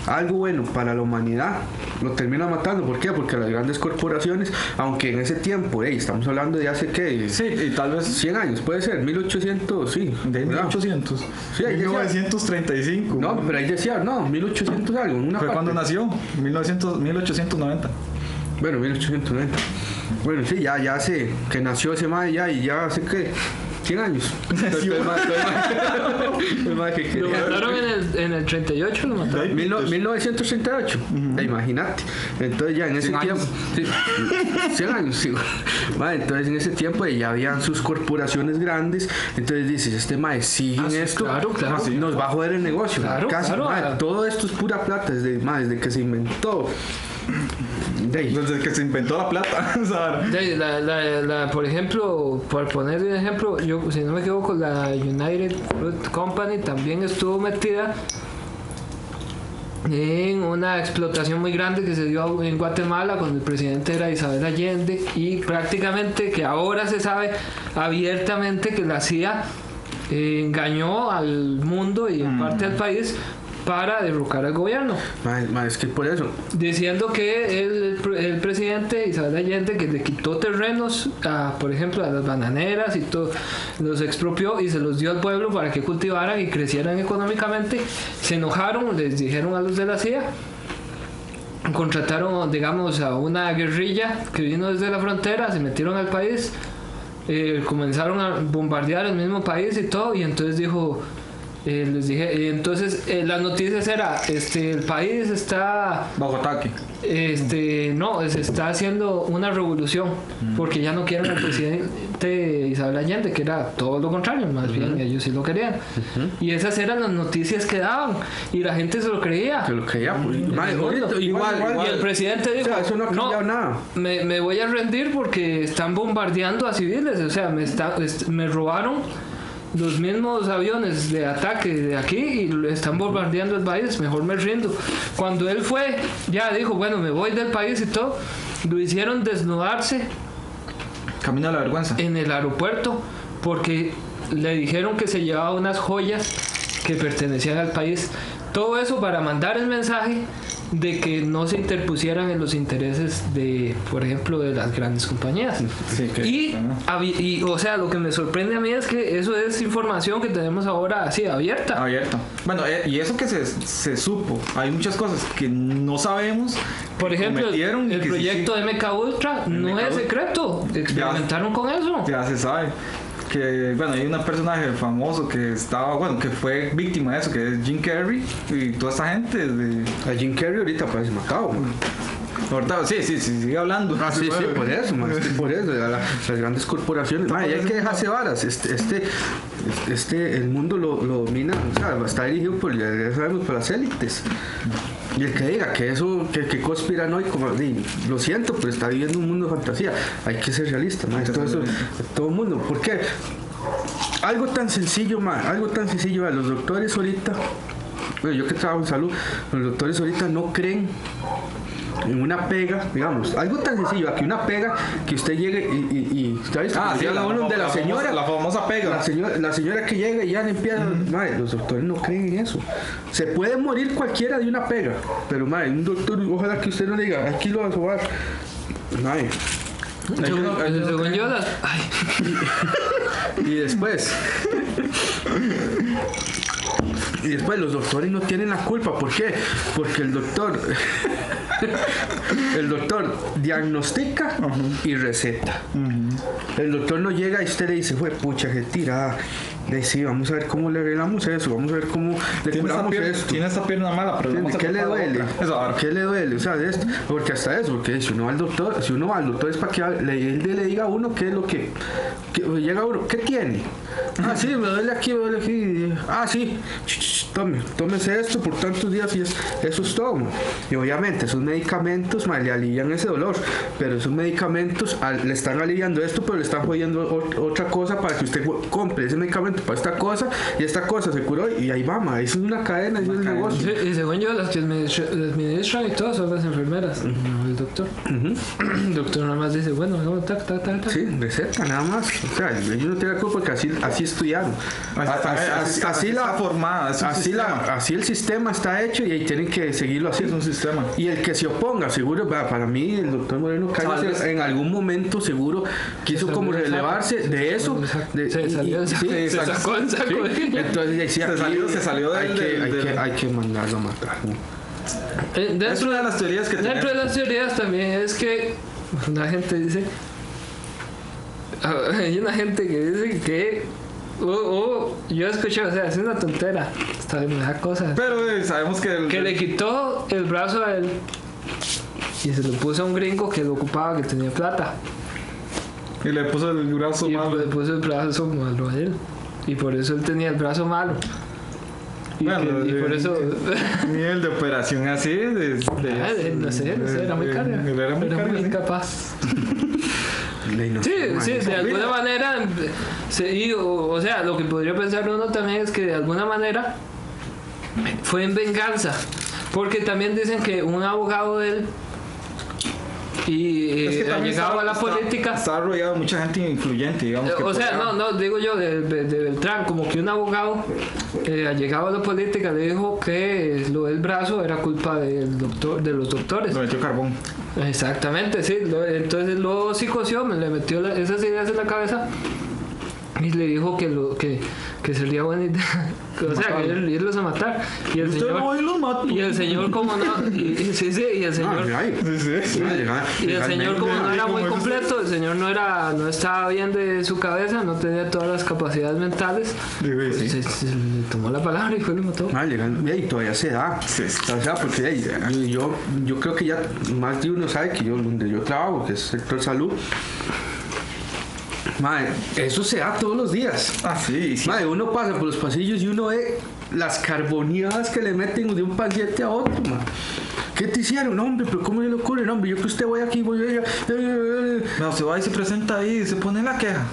S3: algo bueno para la humanidad, lo termina matando. ¿Por qué? Porque las grandes corporaciones, aunque en ese tiempo, estamos hablando de hace ¿qué?
S1: Sí, y tal vez
S3: 100 años, puede ser, 1800, sí.
S1: De 1800.
S3: Sí,
S1: 1935.
S3: No, pero ahí decía, 1800 algo.
S1: Fue parte. Cuando nació, 1890.
S3: Bueno, 1890. Bueno, sí, ya hace que nació ese mae y ya hace que 100 años.
S2: Lo mataron en el 38, lo mataron.
S3: 1938. Imagínate. Entonces ya en ese tiempo. Sí, 100 años, sí. Entonces en ese tiempo ya habían sus corporaciones grandes. Entonces dices, este mae sigue en esto.
S2: Claro.
S3: Nos va a joder el negocio. Casi. Todo esto es pura plata desde que se inventó.
S1: Desde que se inventó la plata.
S2: Por ejemplo, por poner un ejemplo, yo, si no me equivoco, la United Fruit Company también estuvo metida en una explotación muy grande que se dio en Guatemala cuando el presidente era Isabel Allende, y prácticamente que ahora se sabe abiertamente que la CIA engañó al mundo y en parte al país para derrocar al gobierno.
S3: Es que por eso,
S2: diciendo que el presidente Isabel Allende, que le quitó terrenos por ejemplo a las bananeras y todo, los expropió y se los dio al pueblo para que cultivaran y crecieran económicamente. Se enojaron, les dijeron a los de la CIA, contrataron, digamos, a una guerrilla que vino desde la frontera, se metieron al país, comenzaron a bombardear el mismo país y todo, y entonces dijo, les dije, entonces las noticias era, el país está
S1: bajo ataque.
S2: No, se está haciendo una revolución porque ya no quieren al presidente Isabel Allende, que era todo lo contrario, más bien ellos sí lo querían. Y esas eran las noticias que daban y la gente se lo creía.
S3: Igual.
S2: Y el presidente dijo,
S3: eso no ha cambiado nada.
S2: Me voy a rendir porque están bombardeando a civiles, o sea, me robaron los mismos aviones de ataque de aquí y le están bombardeando el país, mejor me rindo. Cuando él fue, ya dijo, bueno, me voy del país y todo, lo hicieron desnudarse
S1: camino a la vergüenza
S2: en el aeropuerto porque le dijeron que se llevaba unas joyas que pertenecían al país. Todo eso para mandar el mensaje de que no se interpusieran en los intereses de, por ejemplo, de las grandes compañías. Y o sea, lo que me sorprende a mí es que eso es información que tenemos ahora así abierta.
S1: Bueno, y eso que se supo, hay muchas cosas que no sabemos.
S2: Por ejemplo, el proyecto MK Ultra no es secreto, experimentaron con eso.
S1: Ya se sabe. Que bueno, hay un personaje famoso que que fue víctima de eso, que es Jim Carrey y toda esa gente
S3: a Jim Carrey ahorita parece matado,
S1: ahorita sí, sigue hablando.
S3: Sí, por eso, las grandes corporaciones, hay que dejarse varas. El mundo lo domina, o sea, está dirigido por las élites. Y el que diga que eso, que conspiranoico, lo siento, pero está viviendo un mundo de fantasía. Hay que ser realista, todo el mundo. ¿Por qué? Algo tan sencillo, los doctores ahorita, bueno, yo que trabajo en salud, los doctores ahorita no creen en una pega, digamos, algo tan sencillo, aquí una pega que usted llegue y ¿sabes?
S1: La famosa pega.
S3: La señora que llega y ya le empieza, los doctores no creen en eso. Se puede morir cualquiera de una pega, pero un doctor, ojalá que usted no le diga, aquí lo va a sobar.
S2: Según yo,
S3: y después los doctores no tienen la culpa. ¿Por qué? Porque el doctor diagnostica y receta. El doctor no llega y usted le dice, pucha, qué tirada, Sí, vamos a ver cómo le arreglamos eso, vamos a ver cómo le curamos esto.
S1: Tiene esta pierna mala, pero vamos a
S3: ¿Qué le duele? ¿Qué le duele? O sea, de esto, porque hasta eso, porque si uno va al doctor es para que él le diga a uno qué es lo que llega uno, ¿qué tiene? Ah, sí, me duele aquí. Ah, sí, tómese esto por tantos días y eso es todo. Y obviamente esos medicamentos le alivian ese dolor, pero esos medicamentos le están aliviando esto, pero le están jodiendo otra cosa para que usted compre ese medicamento para esta cosa, y esta cosa se curó y ahí va, eso es una cadena, eso es un negocio.
S2: Sí, y según yo, las que administran y todo son las enfermeras, no el doctor. El doctor nada más dice, bueno, tac.
S3: Sí, receta nada más. O sea, ellos no tienen la culpa porque así estudiaron. Así la formada, así el sistema está hecho y ahí tienen que seguirlo así.
S1: Es un sistema.
S3: Y el que se oponga, seguro, para mí el doctor Moreno Cañas en algún momento seguro quiso como relevarse de eso.
S2: Se sacó el saco.
S3: Entonces
S1: se salió
S3: hay que mandarlo a matar.
S1: Es una de las teorías que tenemos.
S2: Dentro de las teorías también es que una gente dice, hay una gente que dice que yo escuché, o sea, es una tontera, está bien, me da cosas,
S1: pero sabemos que
S2: le quitó el brazo a él y se lo puso a un gringo que lo ocupaba, que tenía plata,
S1: y le puso el brazo malo.
S2: Le puso el brazo malo a él, y por eso él tenía el brazo malo. Y por eso
S1: nivel de operación así
S2: no sé, era muy caro.
S1: Era muy
S2: incapaz. Sí, de alguna manera, o sea, lo que podría pensar uno también es que de alguna manera fue en venganza, porque también dicen que un abogado de él y ha llegado a la política.
S1: Está rodeado de mucha gente influyente, digamos.
S2: O sea, no, digo yo de Beltrán, como que un abogado ha llegado a la política le dijo que lo del brazo era culpa de los doctores.
S1: Lo metió carbón.
S2: Exactamente, sí. Entonces lo psicoció, le metió esas ideas en la cabeza y le dijo que sería buena idea, o sea, que irlos a matar. Y el señor como no, y el señor como no era muy completo, el señor no estaba bien de su cabeza, no tenía todas las capacidades mentales, se le tomó la palabra y fue y lo mató.
S3: Y todavía se da, o sea, porque yo creo que ya más de uno sabe que donde yo trabajo, que es sector salud, eso se da todos los días.
S1: Sí.
S3: Uno pasa por los pasillos y uno ve las carboneadas que le meten de un paciente a otro. ¿Qué te hicieron? No, hombre, pero ¿cómo se le ocurre? No, hombre, yo que usted voy aquí, voy allá.
S1: No, se va y se presenta ahí y se pone la queja.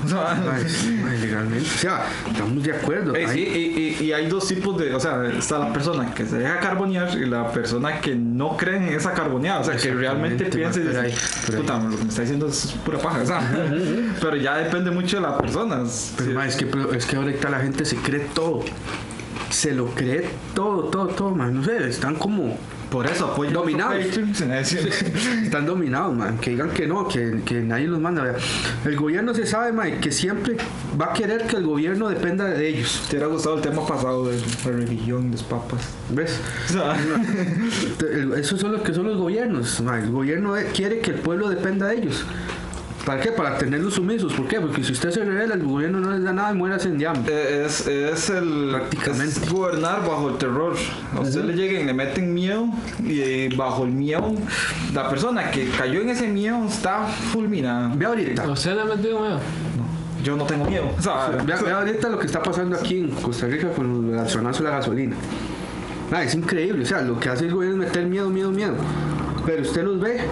S3: Legalmente, o sea, estamos de acuerdo.
S1: Sí, y hay dos tipos de, o sea, está la persona que se deja carbonear y la persona que no cree en esa carboneada, o sea, que realmente piensa y dice, puta, lo que me está diciendo es pura paja, o sea, pero ya depende mucho de las personas.
S3: Pero es que ahorita la gente se cree todo. Se lo cree todo, no sé, están como...
S1: Por eso apoyo
S3: dominados. Están dominados, que digan que no, que nadie los manda. El gobierno se sabe, que siempre va a querer que el gobierno dependa de ellos.
S1: ¿Te hubiera gustado el tema pasado de la religión, los papas?
S3: ¿Ves? Eso son lo que son los gobiernos. El gobierno quiere que el pueblo dependa de ellos. ¿Para qué? Para tenerlos sumisos. ¿Por qué? Porque si usted se revela, el gobierno no les da nada y muere en hambre.
S1: Prácticamente. Es gobernar bajo el terror. A usted le llegan y le meten miedo, y bajo el miedo, la persona que cayó en ese miedo está fulminada.
S3: Ve ahorita.
S2: ¿Usted le ha metido miedo?
S1: No, yo no tengo miedo. O sea,
S3: ve ahorita lo que está pasando aquí en Costa Rica con el accionazo de la gasolina. Es increíble. O sea, lo que hace el gobierno es meter miedo. Pero usted los ve.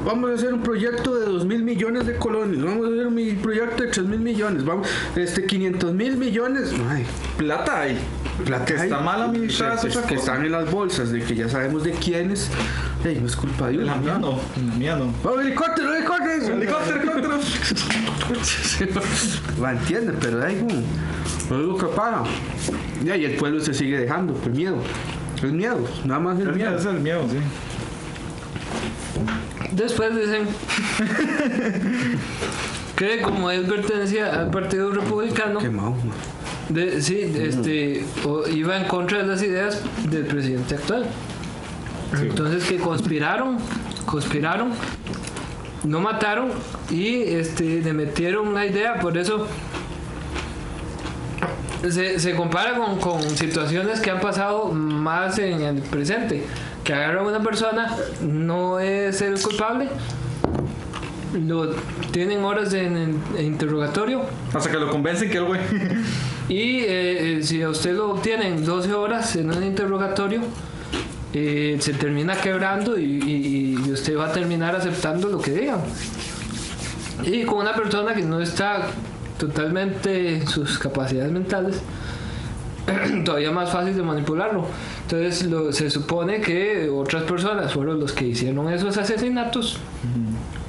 S3: Vamos a hacer un proyecto de 2.000 millones de colones. Vamos a hacer un proyecto de 3.000 millones. Vamos, 500.000 millones.
S1: Plata hay.
S3: Plata
S1: que está mal administrada.
S3: Que están en las bolsas, de que ya sabemos de quiénes. No es culpa de Dios.
S1: La mía no.
S3: ¡Vamos, helicóptero! Va, entiende, pero hay como. No es lo que paga. Y el pueblo se sigue dejando. El miedo, nada más el miedo.
S1: Es el miedo, sí.
S2: Después dicen que como él pertenecía al Partido Republicano, iba en contra de las ideas del presidente actual. Sí. Entonces que conspiraron, no mataron y le metieron una idea. Por eso se compara con situaciones que han pasado más en el presente. Que agarra a una persona, no es el culpable, lo tienen horas en interrogatorio.
S1: Hasta que lo convencen que el güey.
S2: Y si a usted lo tienen 12 horas en un interrogatorio, se termina quebrando y usted va a terminar aceptando lo que digan. Y con una persona que no está totalmente en sus capacidades mentales, todavía más fácil de manipularlo. Entonces se supone que otras personas fueron los que hicieron esos asesinatos,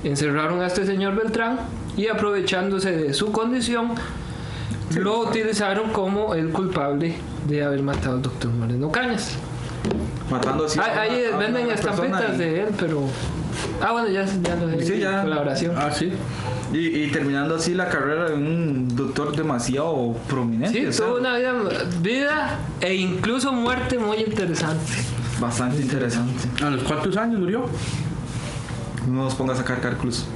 S2: encerraron a este señor Beltrán y aprovechándose de su condición lo utilizaron como el culpable de haber matado al doctor Moreno Cañas.
S1: Matando así.
S2: Ahí venden estampitas de él, pero... bueno, ya lo he
S1: Sí, ya.
S2: colaboración.
S3: Sí.
S1: Y terminando así la carrera de un doctor demasiado prominente.
S2: Sí,
S1: o sea,
S2: tuvo una vida e incluso muerte muy interesante.
S1: bastante interesante.
S3: ¿A los cuántos años murió?
S1: No nos ponga a sacar cálculos.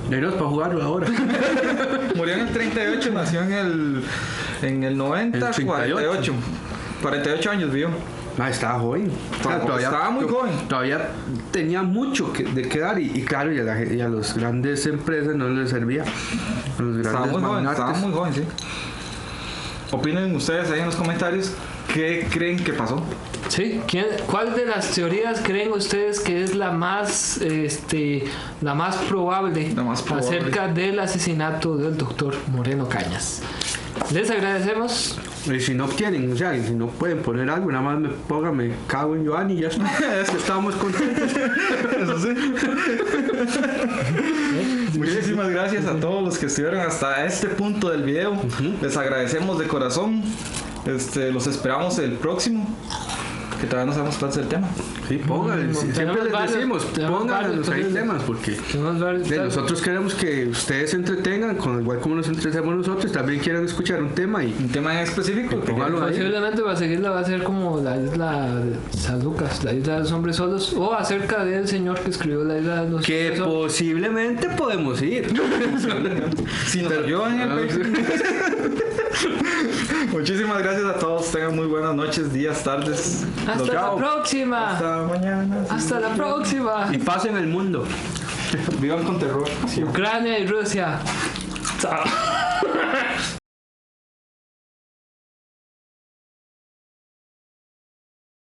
S3: Deberíamos para jugarlo ahora.
S1: Murió en el 38, nació en el 90,
S3: El 38.
S1: 48. 48 años vivió.
S3: Estaba joven.
S1: Estaba muy joven.
S3: Todavía tenía mucho de qué dar y claro, y a los grandes empresas no les servía. A los
S1: Estaba
S3: grandes
S1: muy joven, sí. Opinen ustedes ahí en los comentarios qué creen que pasó.
S2: Sí, ¿cuál de las teorías creen ustedes que es la más probable, acerca del asesinato del doctor Moreno Cañas? Les agradecemos.
S3: Y si no quieren, o sea, si no pueden poner algo, nada más me cago en Joan y ya está. Estábamos contentos.
S1: Eso sí. Muchísimas gracias a todos los que estuvieron hasta este punto del video. Les agradecemos de corazón. Los esperamos el próximo. Que todavía no sabemos cuál es el tema.
S3: Sí, pónganle. Siempre les decimos, pónganlos ahí temas, porque nosotros queremos que ustedes se entretengan, igual como nos entretenemos nosotros, también quieran escuchar un tema y
S1: Un tema en específico.
S3: pónganlo ahí.
S2: Posiblemente va a seguirla, va a ser como la isla de San Lucas, la isla de los hombres solos, o acerca del señor que escribió la isla de los
S3: Que
S2: hombres solos.
S3: posiblemente podemos ir.
S1: Si nos ayudan en el Patreon. Muchísimas gracias a todos. Tengan muy buenas noches, días, tardes.
S2: Hasta la
S3: Chao.
S2: próxima.
S1: Hasta mañana.
S2: Hasta la próxima.
S3: Y pasen el mundo.
S1: Vivan con terror.
S2: Ucrania y Rusia. Chao.